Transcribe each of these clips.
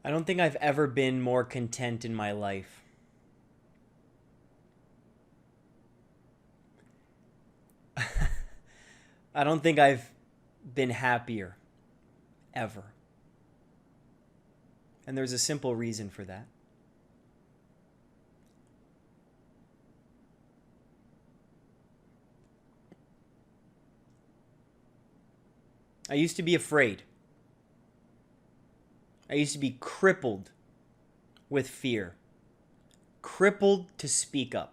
I don't think I've ever been more content in my life. I don't think I've been happier ever. And there's a simple reason for that. I used to be afraid. I used to be crippled with fear. Crippled to speak up.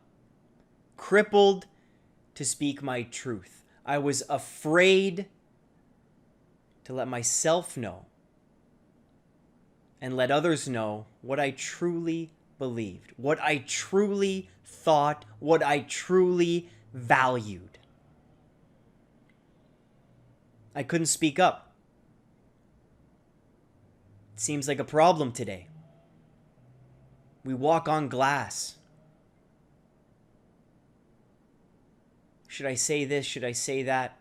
Crippled to speak my truth. I was afraid to let myself know and let others know what I truly believed, what I truly thought, what I truly valued. I couldn't speak up. It seems like a problem today. We walk on glass. Should I say this? Should I say that?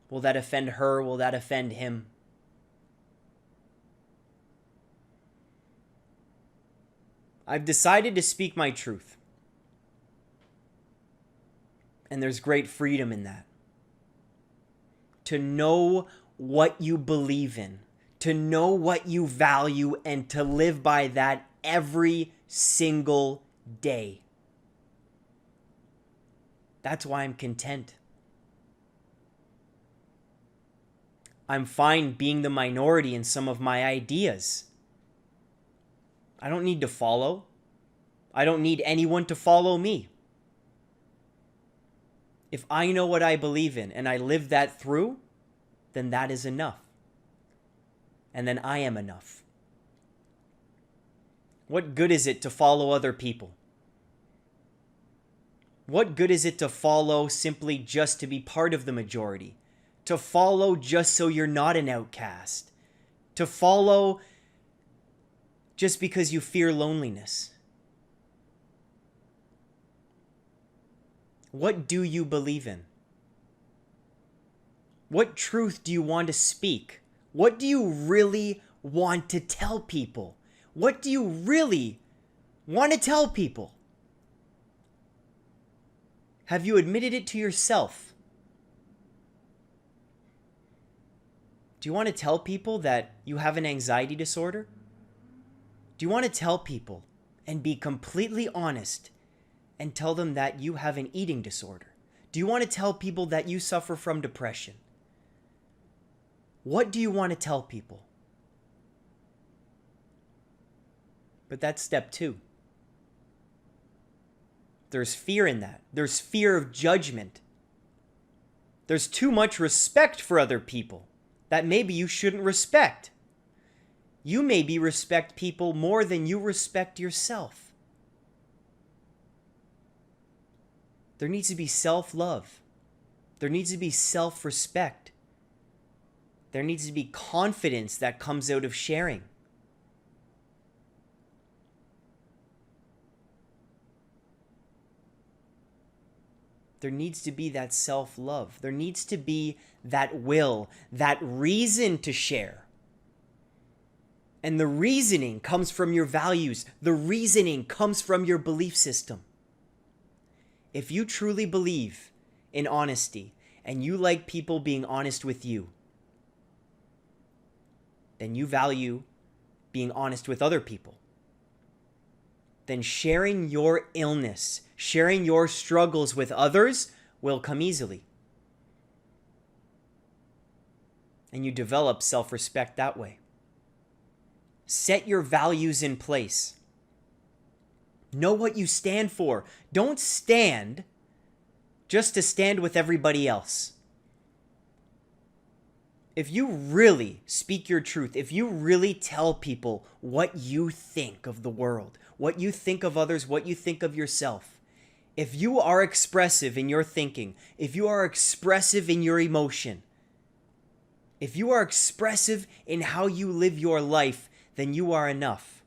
Will that offend her? Will that offend him? I've decided to speak my truth. And there's great freedom in that. To know what you believe in, to know what you value, and to live by that every single day. That's why I'm content. I'm fine being the minority in some of my ideas. I don't need to follow. I don't need anyone to follow me. If I know what I believe in and I live that through, then that is enough. And then I am enough. What good is it to follow other people? What good is it to follow simply just to be part of the majority? To follow just so you're not an outcast? To follow just because you fear loneliness? What do you believe in? What truth do you want to speak? What do you really want to tell people? What do you really want to tell people? Have you admitted it to yourself? Do you want to tell people that you have an anxiety disorder? Do you want to tell people and be completely honest and tell them that you have an eating disorder? Do you want to tell people that you suffer from depression? What do you want to tell people? But that's step 2. There's fear in that. There's fear of judgment. There's too much respect for other people that maybe you shouldn't respect. You maybe respect people more than you respect yourself. There needs to be self-love. There needs to be self-respect. There needs to be confidence that comes out of sharing. There needs to be that self-love. There needs to be that will, that reason to share. And the reasoning comes from your values. The reasoning comes from your belief system. If you truly believe in honesty and you like people being honest with you, then you value being honest with other people. Then sharing your illness, sharing your struggles with others will come easily. And you develop self-respect that way. Set your values in place. Know what you stand for. Don't stand just to stand with everybody else. If you really speak your truth, if you really tell people what you think of the world, what you think of others, what you think of yourself, if you are expressive in your thinking, if you are expressive in your emotion, if you are expressive in how you live your life, then you are enough.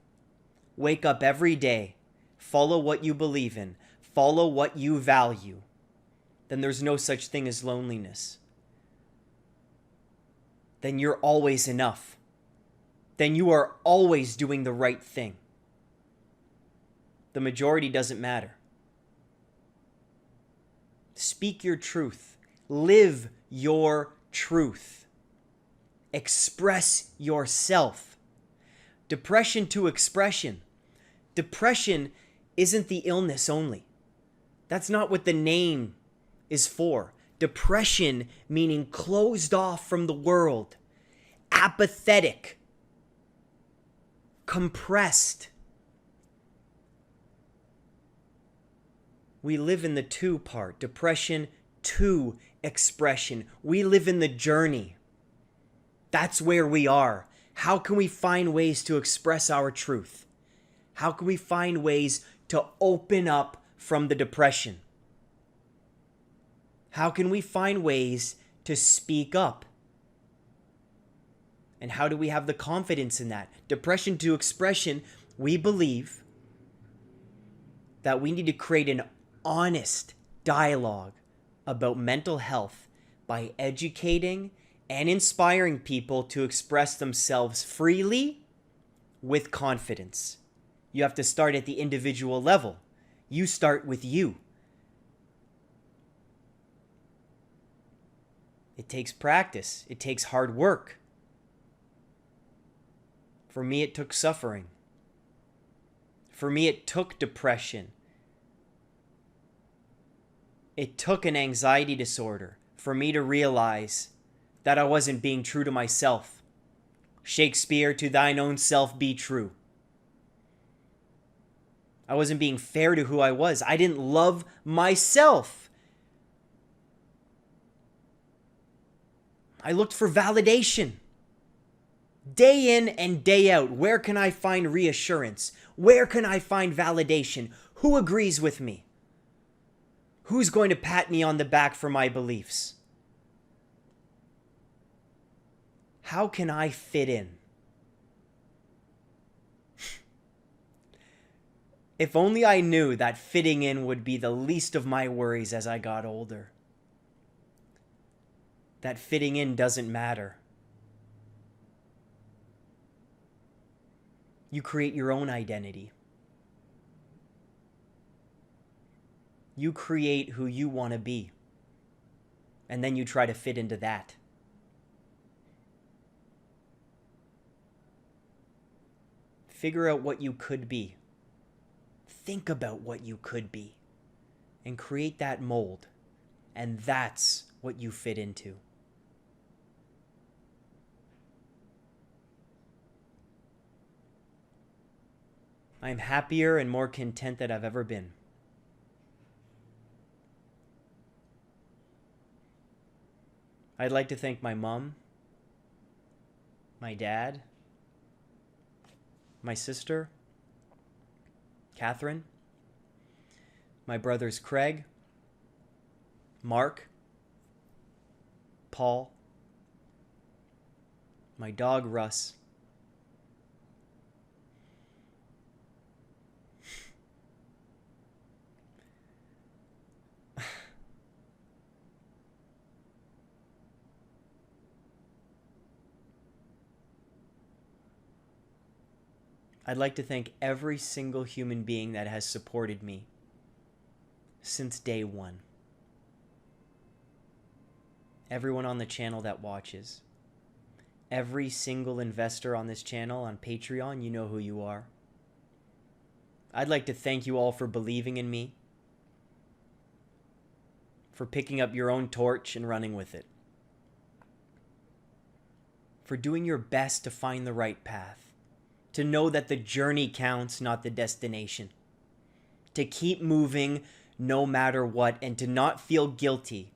Wake up every day, follow what you believe in, follow what you value. Then there's no such thing as loneliness. Then you're always enough. then you are always doing the right thing. The majority doesn't matter. Speak your truth. Live your truth. Express yourself. Depression to expression. Depression isn't the illness only. That's not what the name is for. Depression meaning closed off from the world, apathetic, compressed. We live in the to part, depression to expression. We live in the journey. That's where we are. How can we find ways to express our truth? How can we find ways to open up from the depression? How can we find ways to speak up? And how do we have the confidence in that? Depression to expression, we believe that we need to create an honest dialogue about mental health by educating and inspiring people to express themselves freely with confidence. You have to start at the individual level. You start with you. It takes practice. It takes hard work. For me, it took suffering. For me, it took depression. It took an anxiety disorder for me to realize that I wasn't being true to myself. Shakespeare, to thine own self be true. I wasn't being fair to who I was. I didn't love myself. I looked for validation. Day in and day out, where can I find reassurance? Where can I find validation? Who agrees with me? Who's going to pat me on the back for my beliefs? How can I fit in? If only I knew that fitting in would be the least of my worries as I got older. That fitting in doesn't matter. You create your own identity. You create who you want to be. And then you try to fit into that. Figure out what you could be. Think about what you could be. And create that mold. And that's what you fit into. I'm happier and more content than I've ever been. I'd like to thank my mom, my dad, my sister, Catherine, my brothers Craig, Mark, Paul, my dog Russ, I'd like to thank every single human being that has supported me since day one. Everyone on the channel that watches. Every single investor on this channel on Patreon, you know who you are. I'd like to thank you all for believing in me, for picking up your own torch and running with it, for doing your best to find the right path. To know that the journey counts, not the destination. To keep moving no matter what, and to not feel guilty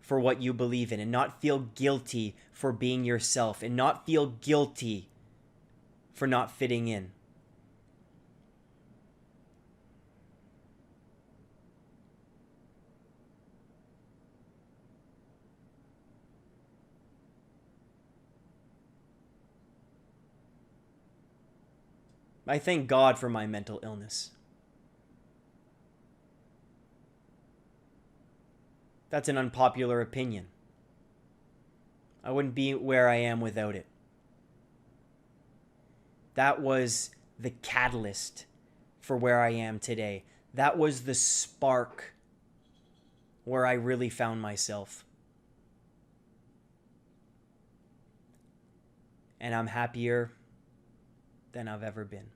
for what you believe in, and not feel guilty for being yourself, and not feel guilty for not fitting in. I thank God for my mental illness. That's an unpopular opinion. I wouldn't be where I am without it. That was the catalyst for where I am today. That was the spark where I really found myself. And I'm happier than I've ever been.